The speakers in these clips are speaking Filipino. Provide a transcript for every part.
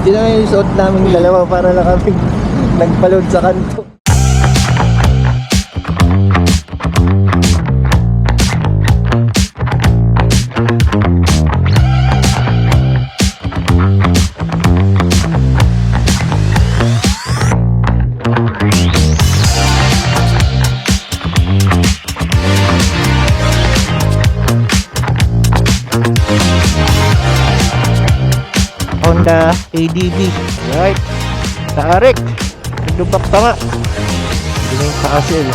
Yun naman yung suot namin dalawa para lang kami nagpaload sa kanto. Honda ADV. Right. Tarik. Nagdubak pa nga. Hindi na yung kasil.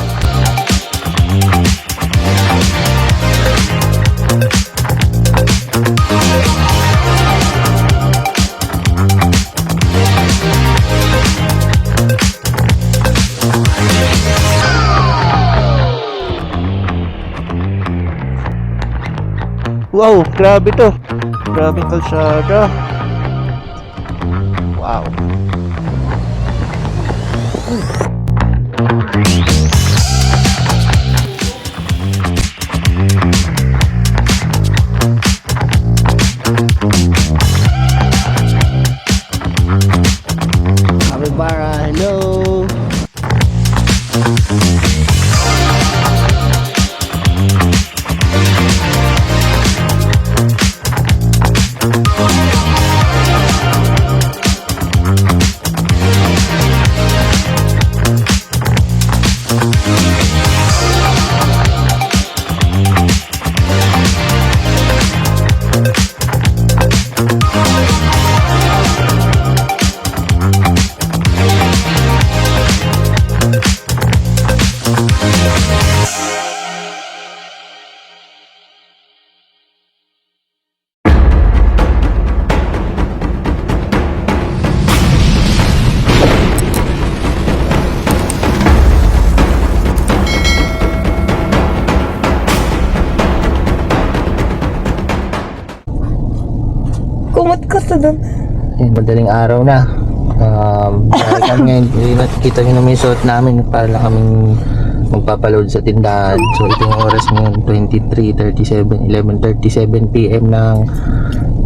Wow, grabe to. Grabing kalsada. Wow. Abibara, hello. Kumot ka sa doon. Madaling araw na. Dahil kami ngayon, nakikita nyo naman yung suot namin para lang kaming magpapaload sa tindahan. So ito yung oras ngayon, 23:37, 11:37 PM ng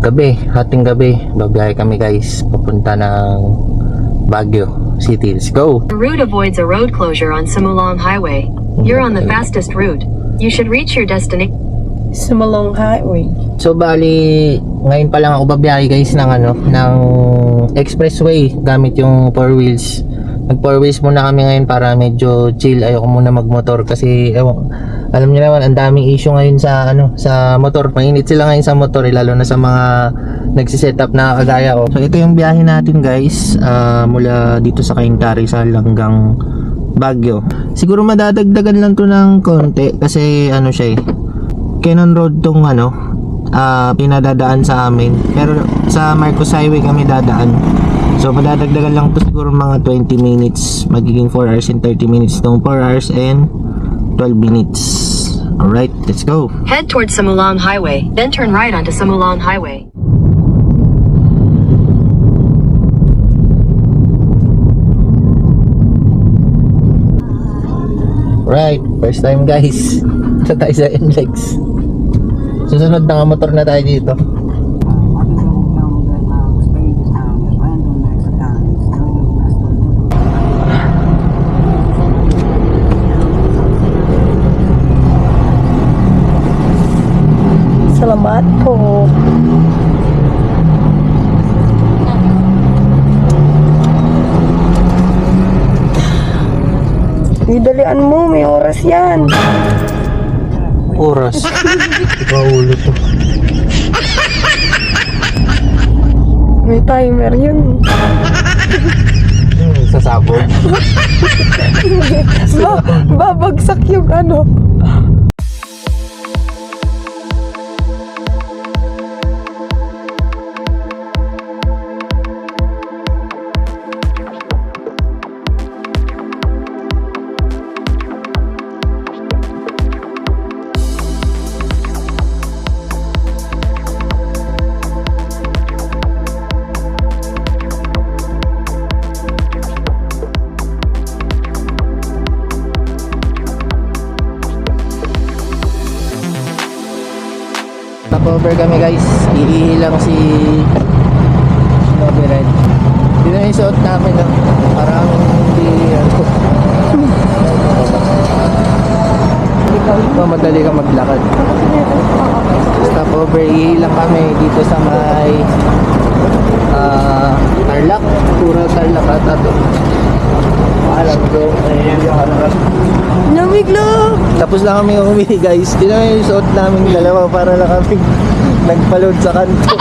gabi, hating gabi. Babiyahe kami guys, papunta ng Baguio City. Let's go! The route avoids a road closure on Sumulong Highway. You're on the fastest route. You should reach your destination. Sumulong Highway. So bali, ngayon pa lang ako babiyahe guys ng ng expressway gamit yung 4 wheels. Nag 4 wheels muna kami ngayon para medyo chill. Ayoko muna magmotor kasi alam niyo naman ang daming issue ngayon sa sa motor. Mainit sila ngayon sa motor, lalo na sa mga nagsi-setup na kagaya ko. So ito yung biyahe natin guys, mula dito sa Cainta Rizal hanggang Baguio. Siguro madadagdagan lang to ng konti kasi siya Cannon Road tong pinadadaan sa amin, pero sa Marcos Highway kami dadaan, so madadagdagan lang to siguro mga 20 minutes, magiging 4 hours and 30 minutes tong 4 hours and 12 minutes. Alright, let's go. Head towards Sumulong Highway, then turn right onto Sumulong Highway. Right, first time guys. Sa tayo sa NLEX. Susunod na motor na tayo dito. Salamat po. Idalian mo, may oras yan. Oras. Paulo to. May timer yun. Sasabog. Babagsak yung Stopover kami guys. Iihi lang si Shinobi Red. yung suot namin, no? Parang hindi, ano. Madali ka maglakad. Stop over, iilang kami dito sa may Tarlac. Puro Tarlac ata to. Alam ko. Namiglo! Tapos na kami umuwi guys. Di naman yung suot namin dalawa para lang kami nagpaload sa kanto.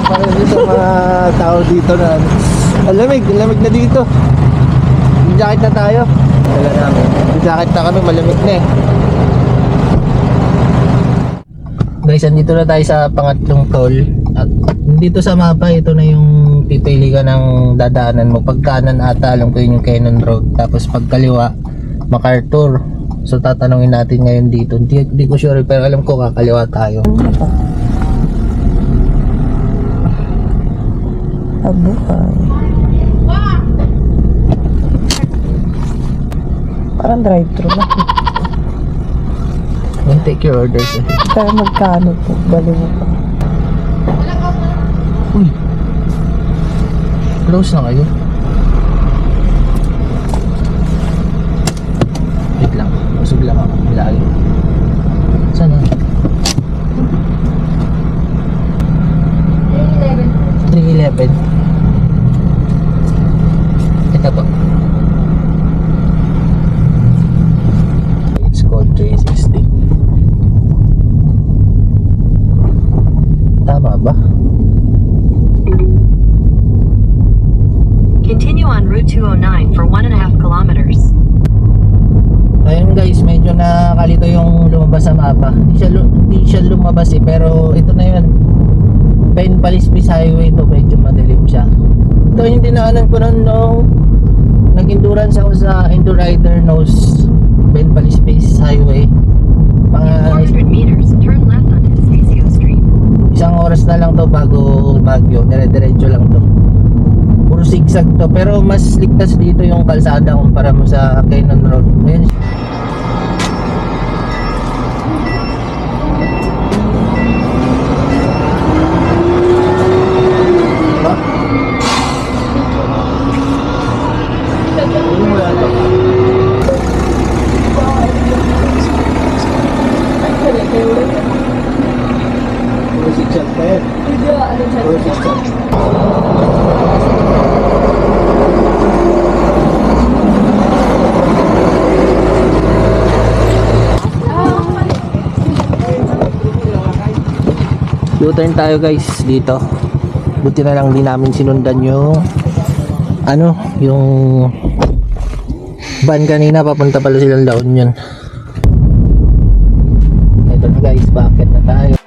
Para sa mga tao dito na ano. Ang lamig na dito. Yung jacket na tayo. Dala namin. Yung jacket na kami, malamig na eh. Guys, andito na tayo sa pangatlong toll. At dito sa mapa, ito na yung pipili ka ng dadaanan mo. Pag kanan ata, alam ko yun yung Cannon Road. Tapos pag kaliwa, MacArthur. So tatanungin natin ngayon dito. Hindi ko sure pero alam ko kakaliwa tayo. Abuhay. Parang drive-thru lang. Then take your orders. Kaya magkano po? Bali mo pa. Uy. Close na kayo. Wait lang. Usog lang ako. Lagi. Saan na? 311. Ito po. It's called 360. Tama ba? Continue on Route 209 for 1.5 kilometers. Ayun guys, medyo nakalito yung lumabas sa mapa. Hindi siya lumabas eh, pero ito na yun. Pen Palispis Highway to, medyo madilim siya. Ito yung dinaanan ko nun nung nag-endurance ako sa Endurider Nose Pen Palispis Highway. In Mga 400 meters, turn left on Anastasio Street. isang oras na lang to bago Baguio. Dire-diretso lang to. Puro zigzag to, pero mas ligtas dito yung kalsada kumpara mo sa Cannon Road. Ayun. U-turn tayo guys dito. Buti na lang din namin sinundan yung ano, yung van kanina, papunta pala silang La Union. Ito na guys, bakit na tayo.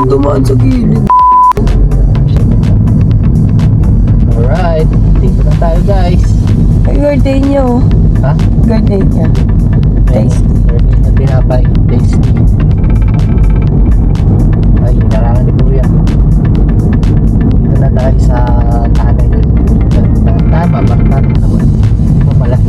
Dumaan sa gilid. Alright, dito na tayo guys. Ay, birthday niyo. Ha? Birthday niya. Tasty. Birthday na tinapay. Tasty. Ay, narangan ni Kuya. Dito na tayo sa tunnel. Tama ba? Tama ba? Ito pala.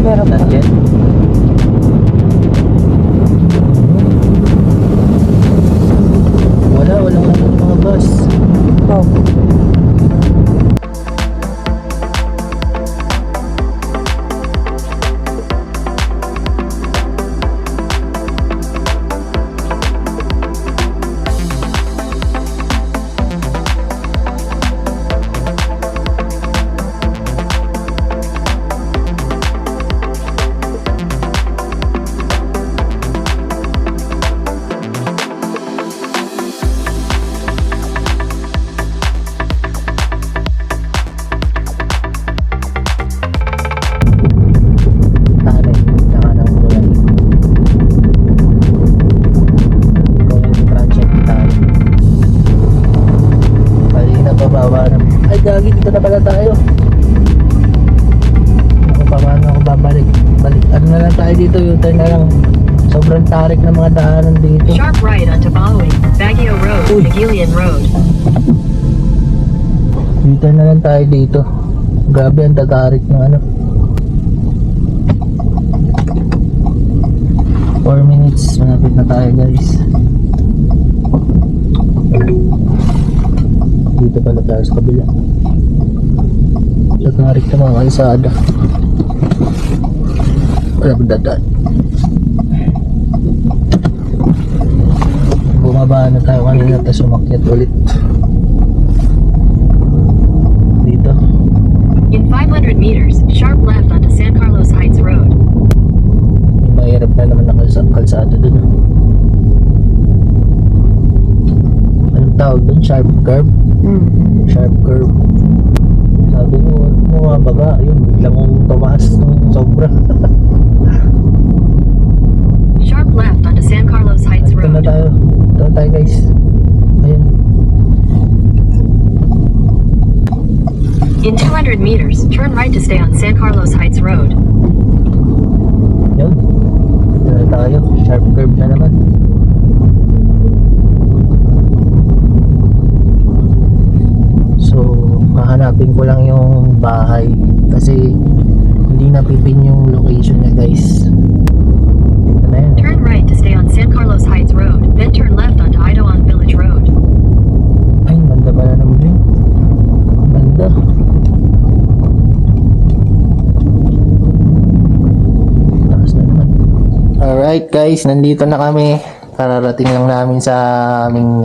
Meron pa. Not yet. Walang mga bus. Oh. dito, U-turn na lang. Sobrang tarik ng mga daanan dito. Sharp right onto Bawi, Baguio Road, Uy. Nagilian Road. U-turn na lang tayo dito. Grabe ang tatarik ng ano. 4 minutes, malapit na tayo guys. Dito pala tayo sa kabila. Tatarik na mga kalsada. Wala ba dadaan? Bumaba na tayo kanina tapos umakyat ulit. Dito. In 500 meters, sharp left onto San Carlos Heights Road. May mahirap na naman na kalsada dun. Anong tawag dun? Sharp curve? Sharp curve. Sabi mo, bumababa. Yun, biglang kong tumaas ng sobra. Sharp left onto San Carlos Heights Ito na Road. tayo. Ito na tayo guys. Ayun. In 200 meters, turn right to stay on San Carlos Heights Road. Yun. Ito na tayo. Sharp curve na naman. So, hahanapin ko lang yung bahay. Kasi, hindi napipin yung location niya guys. Ito na yun. Turn right to stay on San Carlos Heights Road, then turn left onto Idaon Village Road. Ay, banda pala naman yun. Banda. Taas na naman. Alright guys, nandito na kami. Kararating lang namin sa aming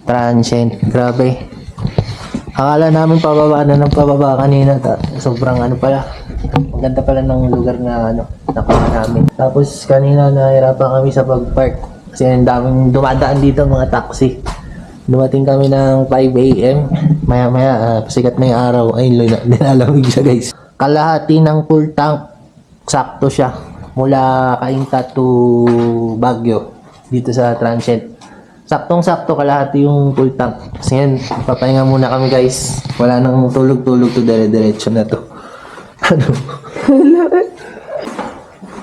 transient. Grabe. Akala namin pababa na ng pababa kanina. Sobrang pala. Maganda pala ng lugar na nakuha namin. Tapos kanina nahirapan kami sa pag-park. Kasi ang daming dumadaan dito mga taxi. Dumating kami ng 5 AM. Maya maya, sikat na yung araw. Ayun, nilalamig siya guys. Kalahati ng full tank. Sakto siya. Mula Cainta to Baguio. Dito sa transient. Saktong-sakto kalahati yung full tank. Kasi yan, papahinga muna kami guys. Wala nang tulog-tulog to, dire-diretso na to.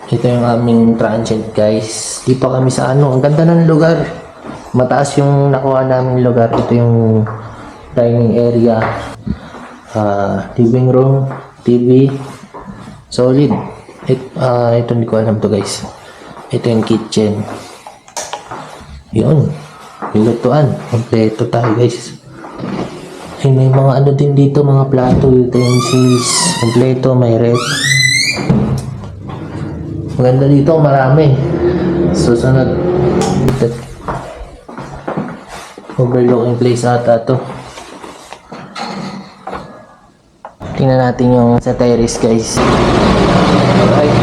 Ito yung aming transient guys. Di pa kami sa ang ganda ng lugar. Mataas yung nakuha namin lugar. Ito yung dining area. Living room, TV. Solid. Ito hindi ko alam to guys. Ito yung kitchen. Yun. Nilutuan. Kompleto tayo guys. Ay, may mga din dito, mga plato, utensils. Kompleto, may rep. Maganda dito, marami. Susunod. Ito. Overlooking place ata to. Tingnan natin yung sa terrace guys. Alright.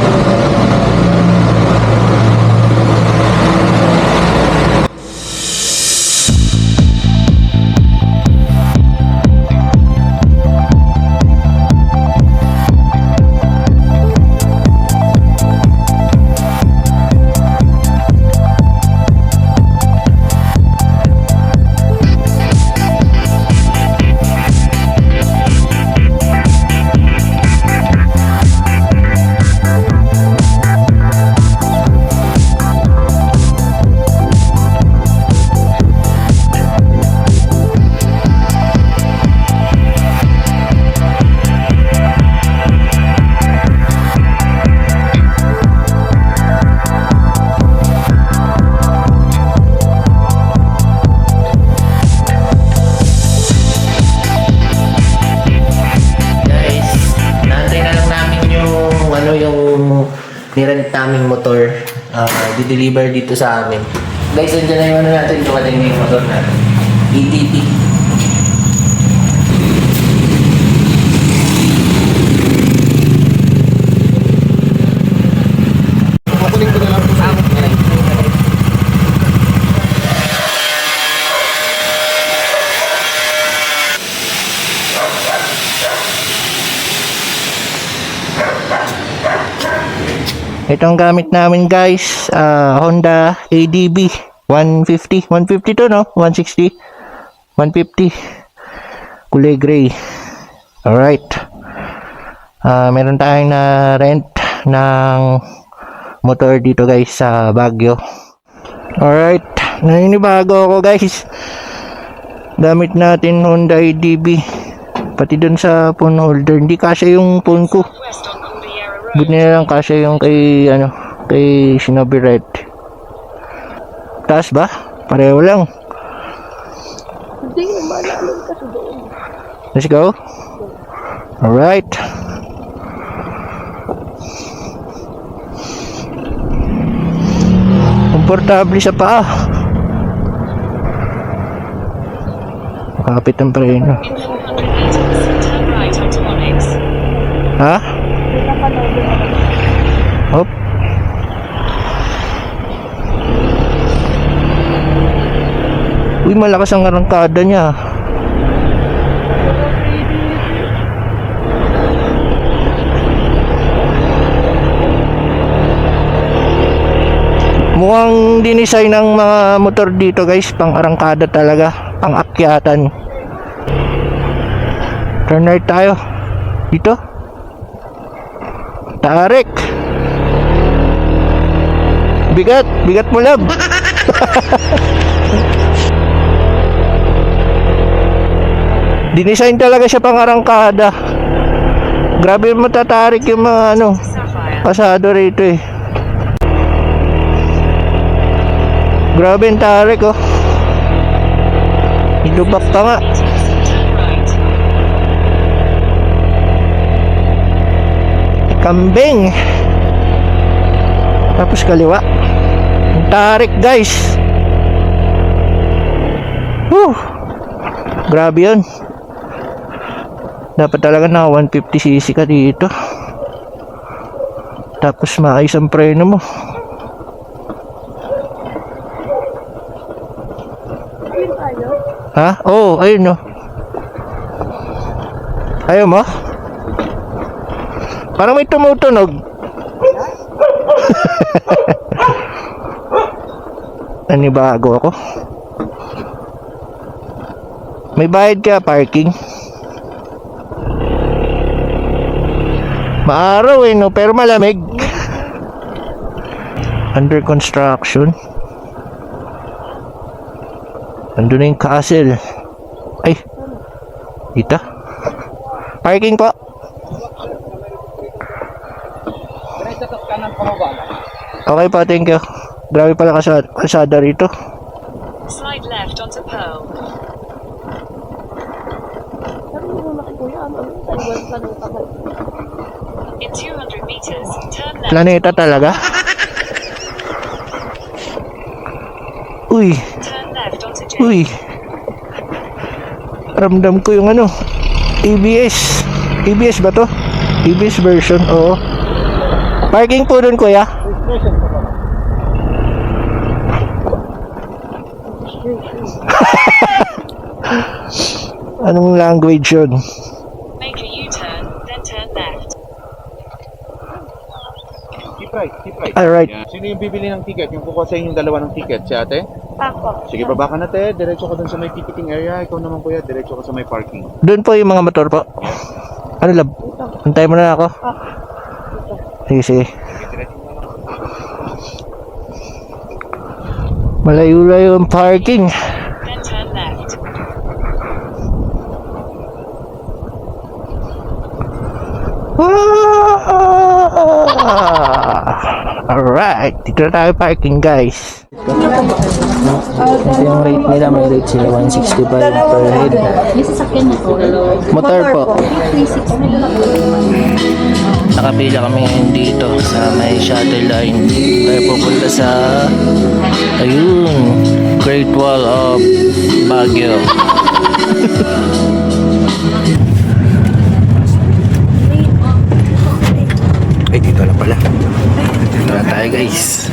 nirent naming motor, di-deliver dito sa amin. Guys, andyan na yung natin, dumating na yung motor natin. ETP. Kukunin ko na lang po sa Itong gamit namin guys, Honda ADB 150 to no? 160 150 kulay gray. Alright, meron tayong na rent ng motor dito guys sa Baguio. Alright, naninibago ako guys. Gamit natin Honda DB. Pati dun sa phone holder, hindi kasya yung phone ko. Buti na lang kasya yung kay kay Shinobi Red. Taas ba? Pareho lang. Hindi naman alam kasi doon. Let's go. Alright. Komportable sa paa. Makapit ang preno. Ha? Hop. Uy, malakas ang arangkada niya. Mukhang dinesign ng mga motor dito guys, pang arangkada talaga, pang akyatan. Turn right tayo. Dito. Tarik. Bigat, bigat mo lab. Dinesign talaga siya pang arangkada. Grabe matatarik yung mga pasado rito eh. Grabe ang tarik oh. Ilubak pa nga. Kambing. Tapos kaliwa. Ang tarik guys. Whew. Grabe yun. Dapat talaga na 150cc ka dito. Tapos maayos ang preno mo. Ha? Oo, oh, ayun no. Ayaw mo? Parang may tumutunog. Nanibago ako. May bayad ka parking. Maaraw eh no, pero malamig. Under construction. Andun na yung castle. Ay, dito. Parking po. Okay po, thank you. Grabe pala kasada rito. Slide left onto Pearl. In 200 meters, turn left. Planeta talaga. Uy. Turn left onto J. Uy. Ramdam ko yung ABS. ABS ba to? ABS version, oo. Parking po dun kuya. Anong language yun? Make a U-turn, then turn left. Keep right, keep right. Alright. Yan. Sino yung bibili ng ticket? Yung kukuha sa inyong dalawa ng ticket? Si ate? Ako. Sige, baba ka na te. Diretso ka dun sa may ticketing area. Ikaw naman kuya, diretso ka sa may parking. Doon po yung mga motor po. Ano lab? Antay mo na ako. Sige, sige. Malayo-layo ang parking. Then turn left. Alright, dito na tayo parking guys. Ito yung rate nila, may rate sila 165 per head. Motor po. Nakapila kami ngayon dito sa may shuttle line. Tayo pupunta sa ayun, Great Wall of Baguio. Ay, dito na pala. Dito na tayo guys.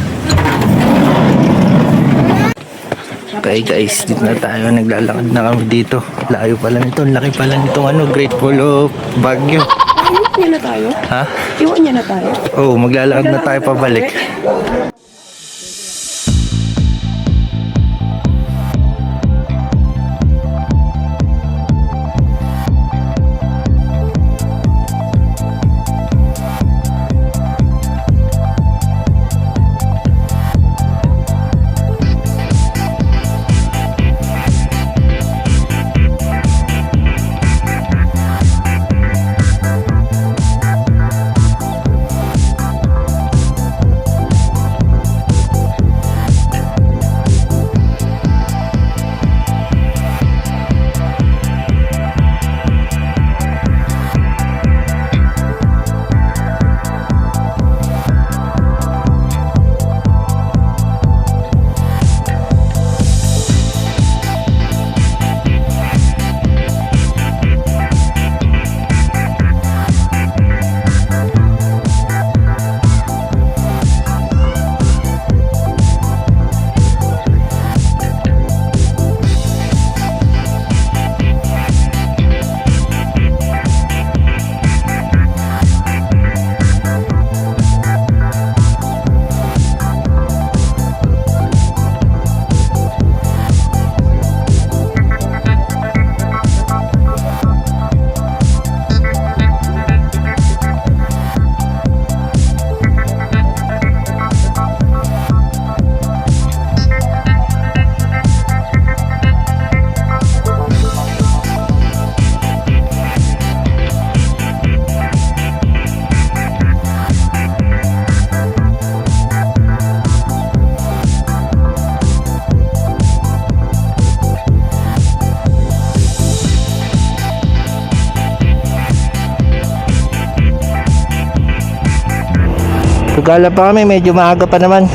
Okay guys, dito na tayo. Naglalakad na kami dito. Layo pala nito. Laki pala nitong Great Wall of Baguio. Iwan niya na tayo? Ha? Iwan niya na tayo? Oo, maglalakad na tayo pabalik. Gala pa kami, medyo maaga pa naman.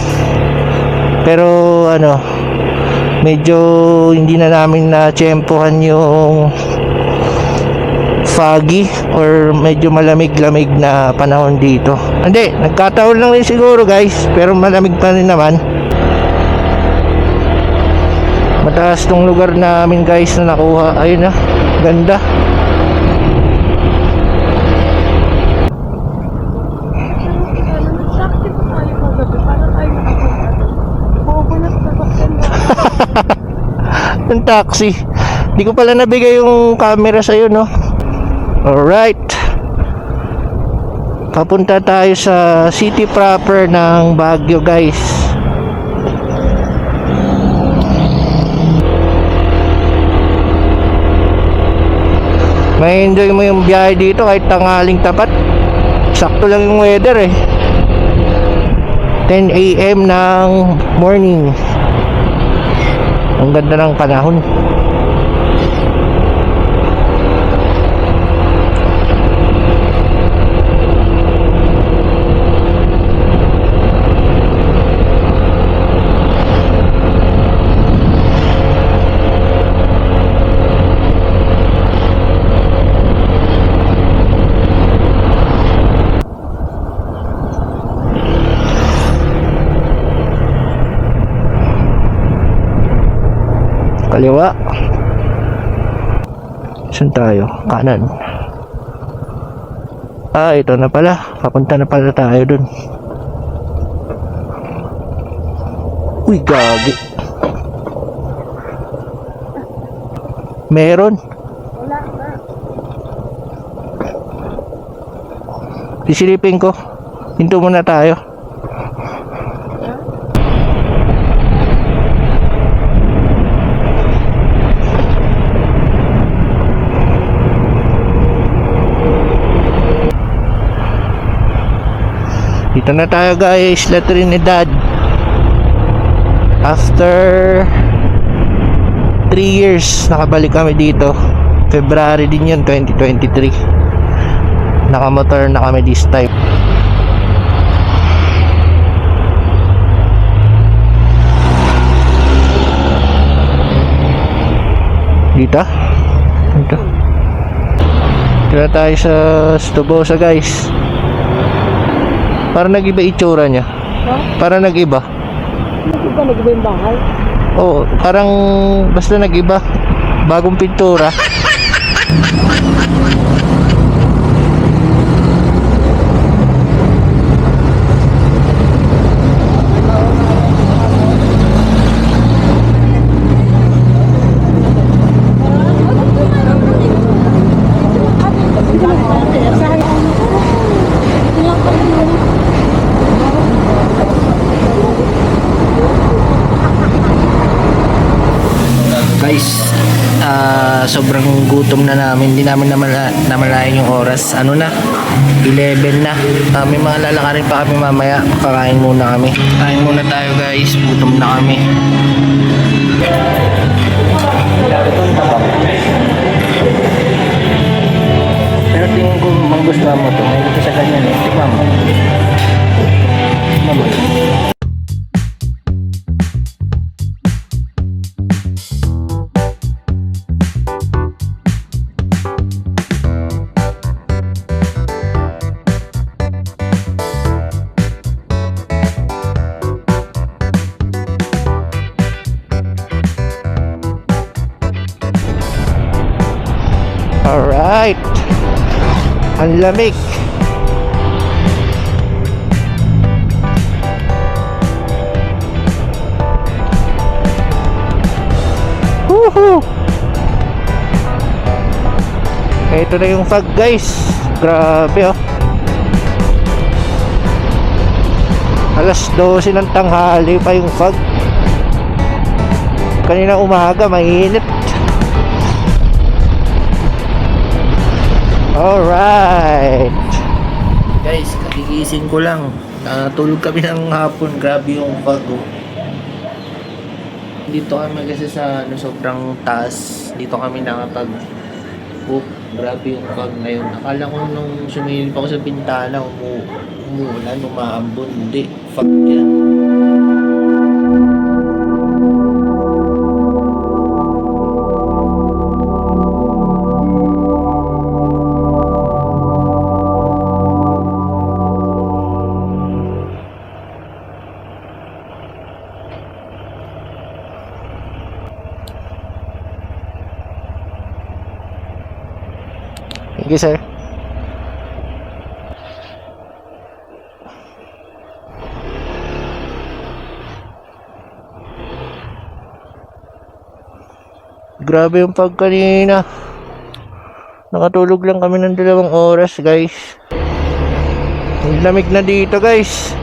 Pero ano, medyo hindi na namin na-tsempohan yung foggy or medyo malamig-lamig na panahon dito. Hindi, nagkataon lang rin siguro guys, pero malamig pa rin naman. Mataas tong lugar namin guys na nakuha. Ayun na, ganda. Sakti pa tayo kagabi para tayo nakapag-ano. Bubulat na bakyan mo. Yung taxi. Hindi ko pala nabigay yung camera sa'yo, no? Alright. Papunta tayo sa city proper ng Baguio, guys. May enjoy mo yung biyahe dito kahit tanghaling tapat. Sakto lang yung weather eh. 10 AM ng morning. Ang ganda ng panahon. Kaliwa. Saan tayo? Kanan. Ah, ito na pala. Papunta na pala tayo dun. Uy, gagi. Meron. Wala na. Sisilipin ko. Hinto muna tayo. Dito na tayo guys, La Trinidad. After 3 years nakabalik kami dito. February din yun, 2023. Nakamotor na kami this time. Dito? Dito. Dito na tayo sa Stubosa guys. Para nag-iba itsura niya. Ha? Para nag-iba. Hindi ba nag-iba yung bahay? Oo, parang basta nag-iba. Bagong pintura. Guys, sobrang gutom na namin. Hindi namin namalayan yung oras. Ano na? 11 na. May mga lalakarin pa kami mamaya. Kakain muna kami. Kain muna tayo guys. Gutom na kami. Pero tingin ko manggustuhan mo to. May ito sa ganyan eh. Tingnan mo. Tingnan mo. Alright. Ang lamig. Woohoo! Ito na yung fog guys. Grabe oh. Alas 12 ng tanghali pa yung fog. Kanina umaga mainit. Alright. Guys, kagigising ko lang. Tulog kami ng hapon. Grabe yung fog. Dito kami kasi sa sobrang taas. Dito kami nakapag-book. Grabe yung fog ngayon. Akala ko nung sumilip ako sa bintana, umuulan, umaambon. Hindi. Fuck yan. Thank you, sir. Grabe yung pag kanina. Nakatulog lang kami ng 2 oras, guys. Ang lamig na dito, guys.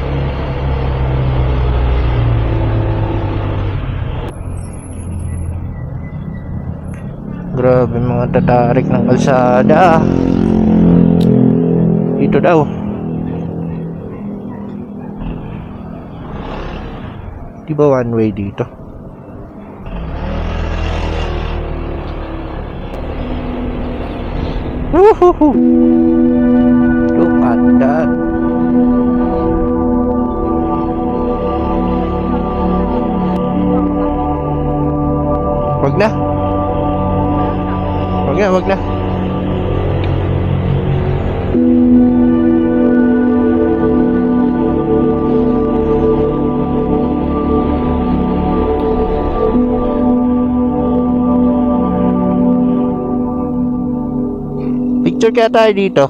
Grabe mga tatarik ng kalsada. Dito daw. Di ba one way dito? Woohoo! Look at that. Wag na. Wag na. Picture kaya tayo dito.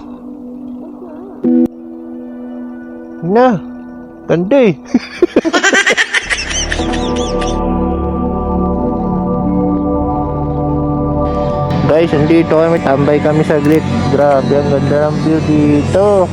Na. Ganda eh. Guys, nandito kami, tambay kami saglit. Grabe, ang ganda ng view dito.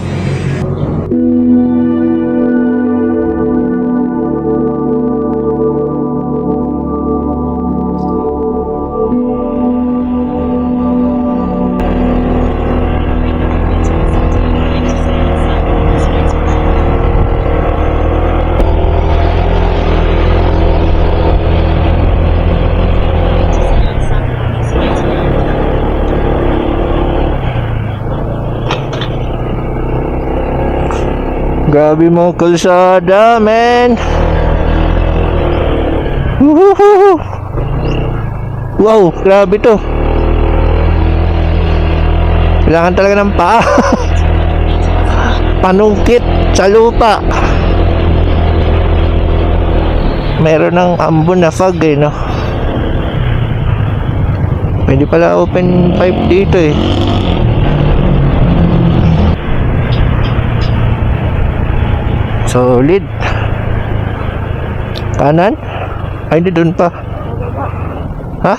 Grabe mga kalsada, man. Woohoo! Wow, grabe to. Kailangan talaga ng paa. Panungkit sa lupa. Meron ng ambon na fog eh, no? Pwede pala open pipe dito eh. Solid. Kanan? Ay, hindi doon pa. Ha?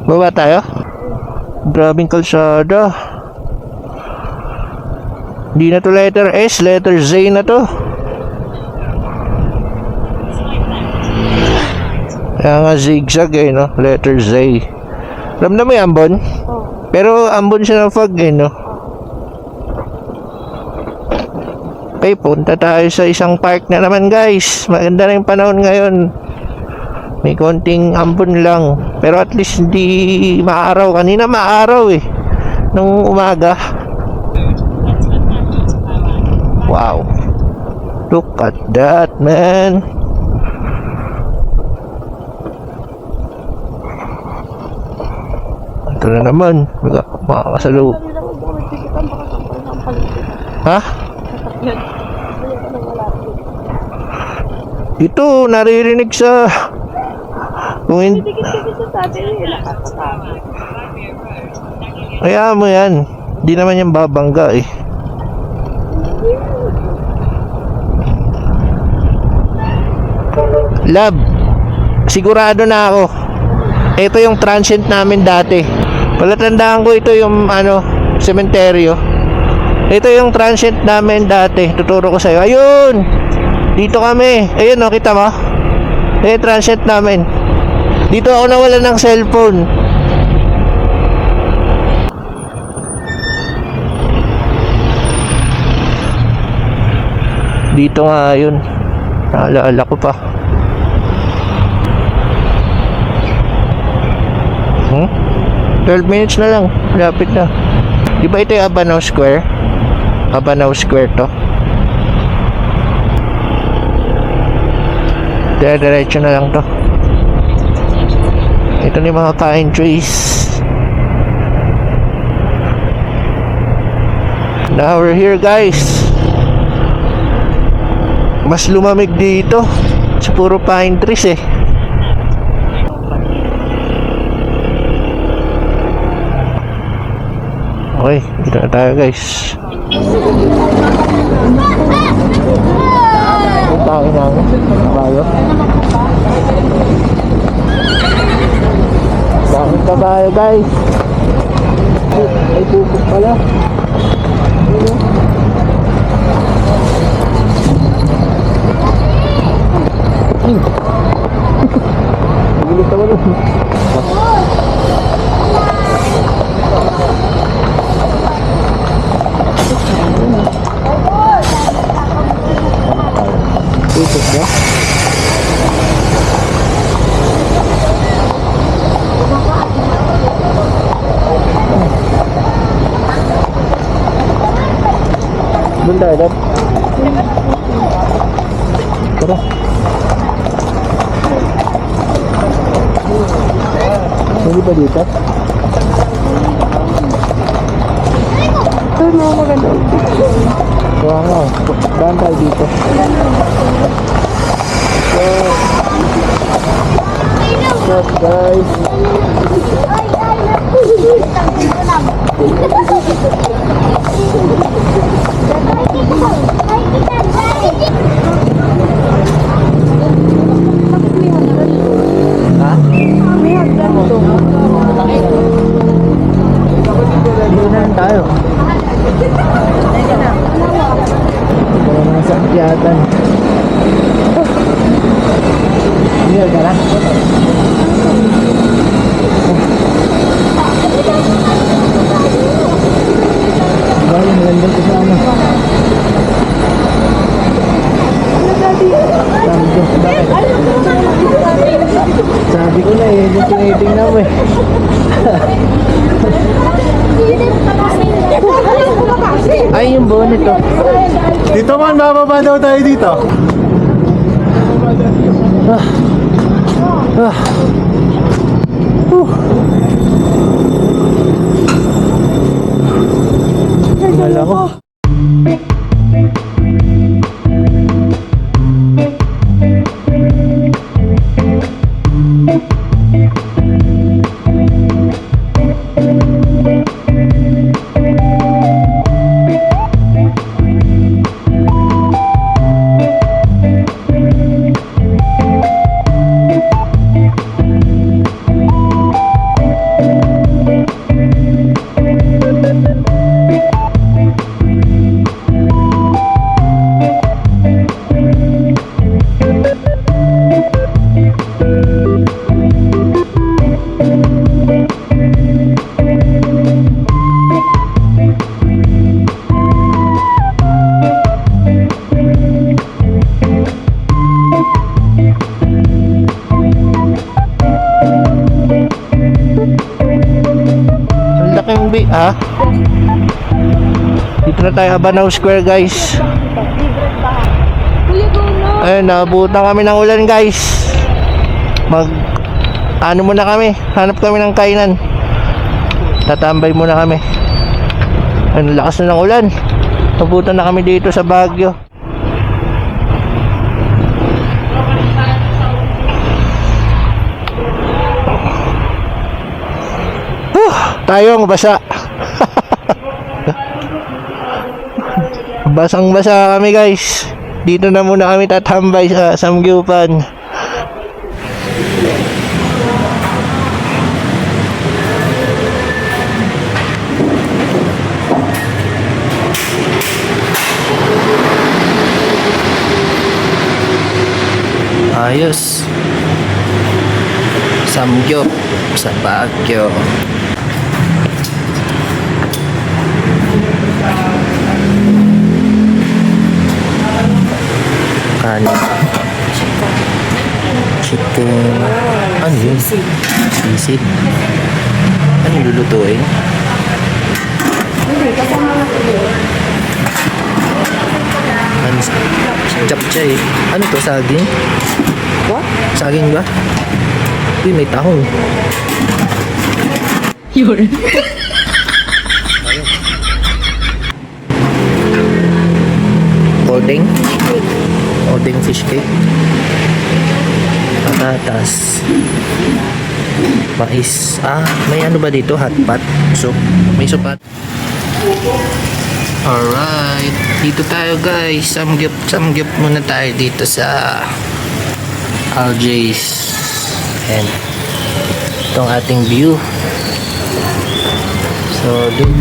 Baba tayo? Grabing kalsada. Hindi na to letter S, letter Z na to. Kaya nga zigzag eh, no? Letter Z. Alam na mo yung ambon? Pero ambon siya ng fog eh, no? Okay, punta tayo sa isang park na naman, guys. Maganda na yung panahon ngayon. May konting ambon lang. Pero at least hindi maaraw. Kanina maaraw eh. Nung umaga. Wow. Look at that, man. Ito na naman. Makakasalo. Ha? Ito, naririnig sa... Kung hindi... Kaya mo yan. Hindi naman yan babangga eh. Love, sigurado na ako. Ito yung transient namin dati. Palatandaan ko ito yung sementeryo. Ito yung transient namin dati. Tuturo ko sa'yo. Ayun! Dito kami. Ayun o, kita mo? Ayun, transient namin. Dito ako nawala ng cellphone. Dito nga yun. Naalala ko pa. 12 minutes na lang. Lapit na. Di ba ito yung Abano Square? Abanaw Square to. Diretso na lang to. Ito na yung mga kain trees. Now we're here guys. Mas lumamig dito. Sa puro pine trees eh. Okay, dito na tayo guys. Tayo namin. Kabayo. Daming kabayo guys. Ay pupok pala. Gulit ako nun. Pupok ba? Doon tayo, Dad. Tara. Hindi ba dito? Ito na maganda. Kaya nga, daan tayo dito. What's up guys? Ha? May hagdan to. Dito na lang tayo. Ito mga sakyatan. Here ka lang. Bali, maganda ito sa ano. Sabi ko na eh, yung tinitingnan mo eh. Ay, yung bonnet to. Dito man, bababa daw tayo dito. Ah. Ah. Wala ko. Ha? Dito na tayo, Abanaw Square guys. Ayun, naabutan kami ng ulan guys. Ano muna kami, hanap kami ng kainan. Tatambay muna kami. Ayun, lakas na ng ulan. Nabutan na kami dito sa Baguio. Tayong basa. Basang-basa kami guys. Dito na muna kami tatambay sa Samgyupan. Ayos. Samgyup sa Baguio. Kanin. Chicken. Ano yun? Sisig. Ano yung lulutuin? Hindi, kasama na ito. chapchay. Ano to, saging? What? Saging ba? Uy, may tahong. Yun. Odeng. Odeng fish cake. Patatas. Mais. May ano ba dito? Hot pot. Soup. May supat. Alright. Dito tayo guys. Samgyup muna tayo dito sa RJ's. And itong ating view. So, dun.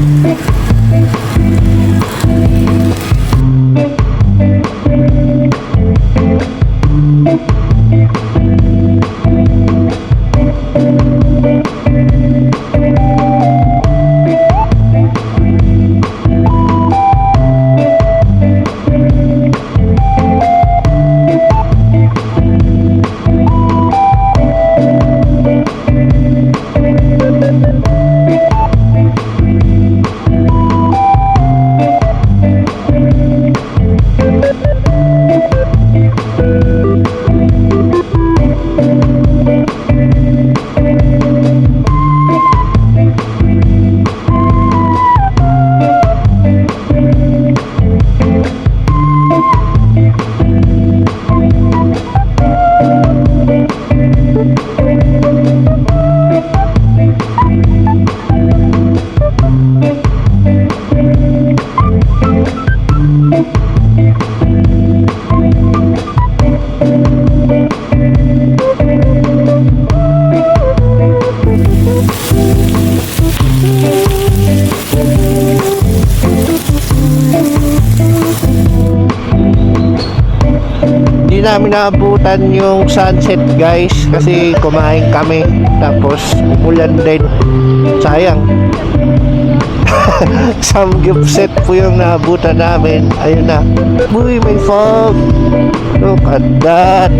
Namin naabutan yung sunset guys kasi kumain kami tapos umulan din, sayang. Samgyup set po yung naabutan namin. Ayun na, uy, may fog, look at that.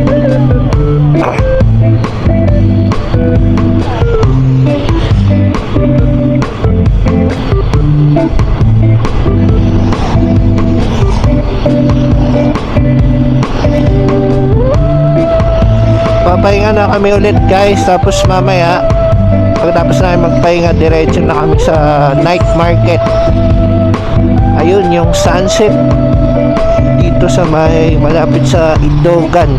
Papahinga na kami ulit guys, tapos mamaya pagkatapos namin magpahinga diretso na kami sa night market. Ayun yung sunset dito sa malapit sa Idogan,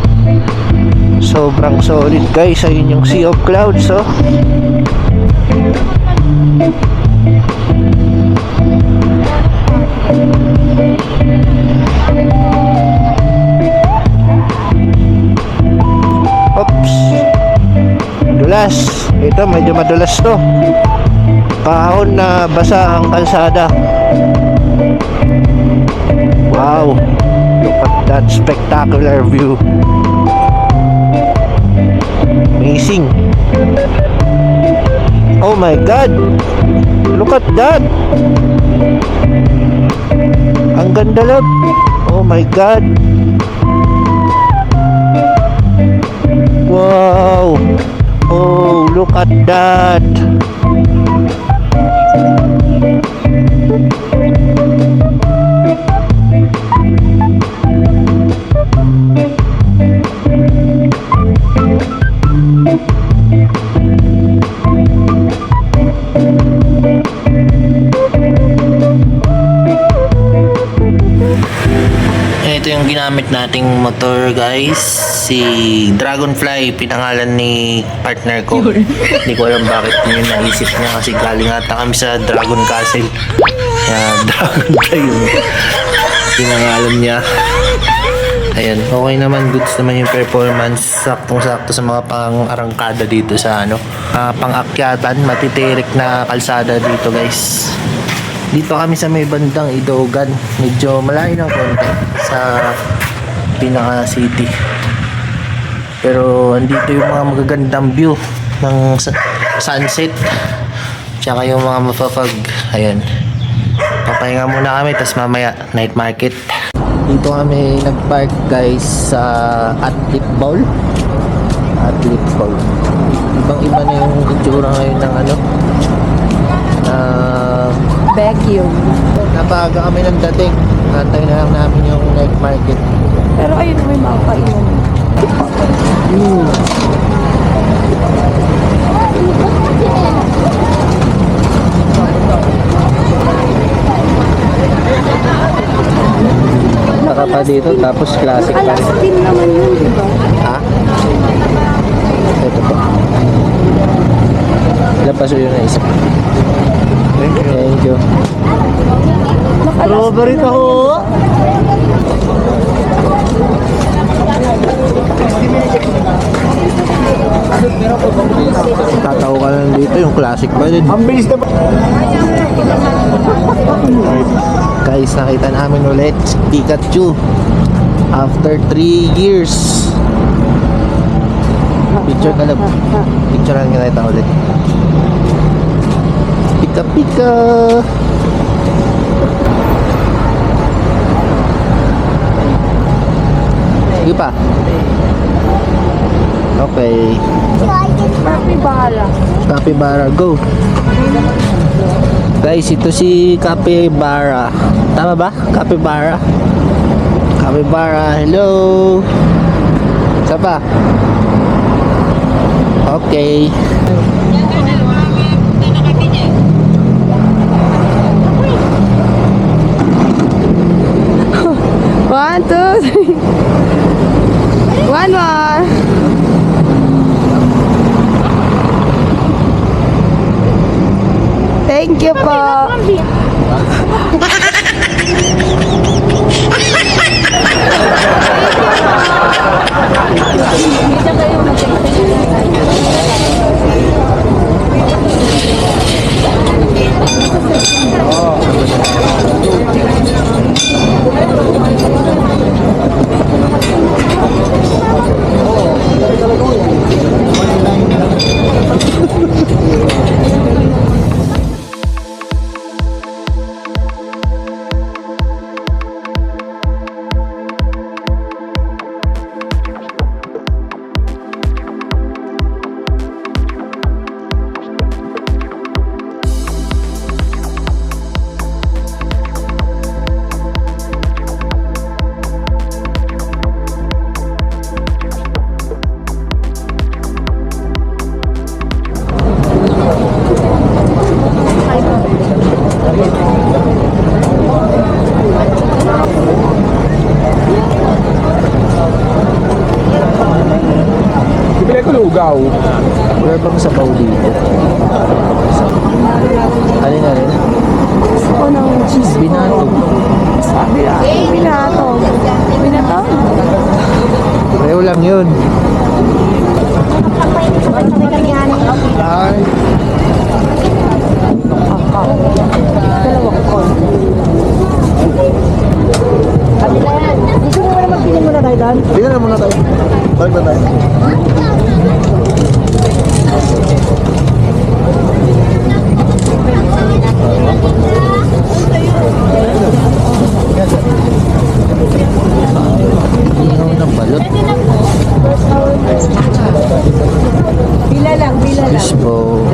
sobrang solid guys. Ayun yung Sea of Clouds, oh. Oops, madulas. Ito medyo madulas to, kahon na basa ang kalsada. Wow, look at that spectacular view, amazing. Oh my god, look at that, ang ganda love. Oh my god, wow. Oh, look at that. Ito yung ginamit nating motor guys, si Dragonfly, pinangalan ni partner ko. Hindi ko alam bakit yun naisip niya kasi galing ata kami sa Dragon Castle. Kaya Dragonfly yung pinangalan niya. Ayan, okay naman, goods naman yung performance, saktong-sakto sa mga pang-arangkada dito sa pang-akyatan, matitirik na kalsada dito guys. Dito kami sa may bandang Idogan, medyo malayo ng konti sa pinaka city, pero andito yung mga magagandang view ng sunset tsaka yung mga mapapag. Ayan, papahinga muna kami tapos mamaya night market. Dito kami nagpark guys sa Athlete Bowl. Ibang iba na yung itsura ngayon ng Vacuum. napaga kami ng dating. Antay na lang namin yung night market. Pero ayun, may mga kainan. Saka pa dito, tapos classic pa rin. Alas din naman yun, di ba? Ha? Ito po. Ilan pa suyo na isa? Thank you. Strawberry ka ho! Tatawa ka lang dito, yung classic pa din. Ang bilis na Guys, nakita namin ulit si Pikachu after 3 years. Picture ka lang. Picturean ka kita ulit. Pika pika. Sige pa. Okay. Capybara. Capybara, go. Guys, ito si Capybara. Tama ba? Capybara. Capybara, hello. Isa pa. Okay. One, two, three. One more. Thank you po. Bibili ko lugaw. Wala bang sabaw dito? Alin? Gusto ko ng cheese. Binato. Sabi na. Binato. Binato? Pareho lang yun. Ay. Dalawang kon. Dito mo naman magpili mo na tayo doon. Tingnan na muna tayo. Balik na tayo. Ikaw ng balot. Bila lang. Fishbowl.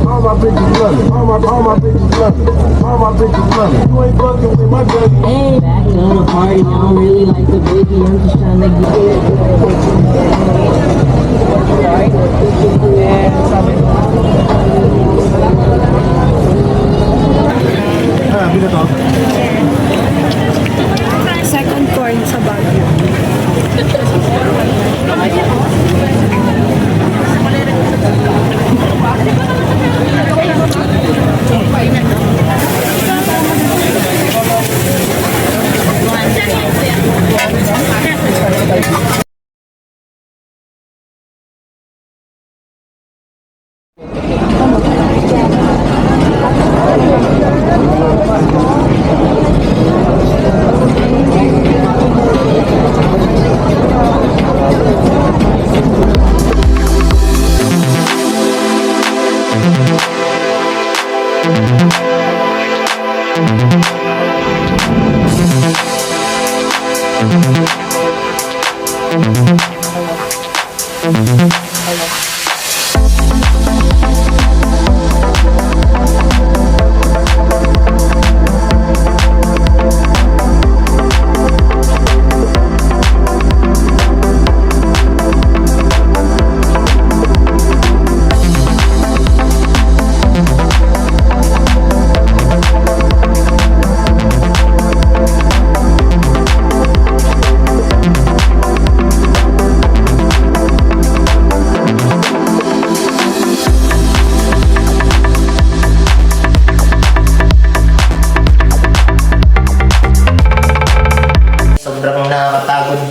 All my bitches love me. All my bitches love me. All my bitches love me. You ain't fucking with my dirty. Hey, back on the party, I don't really like the biggie, I'm just trying to get Second corn sa Baguio.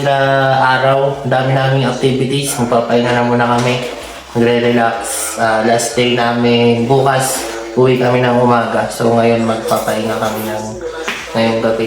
na araw. Ang dami naming activities. Magpapahinga na muna kami. Magre-relax. Last day namin bukas. Uwi kami ng umaga. So ngayon magpapahinga kami ng ngayong gabi.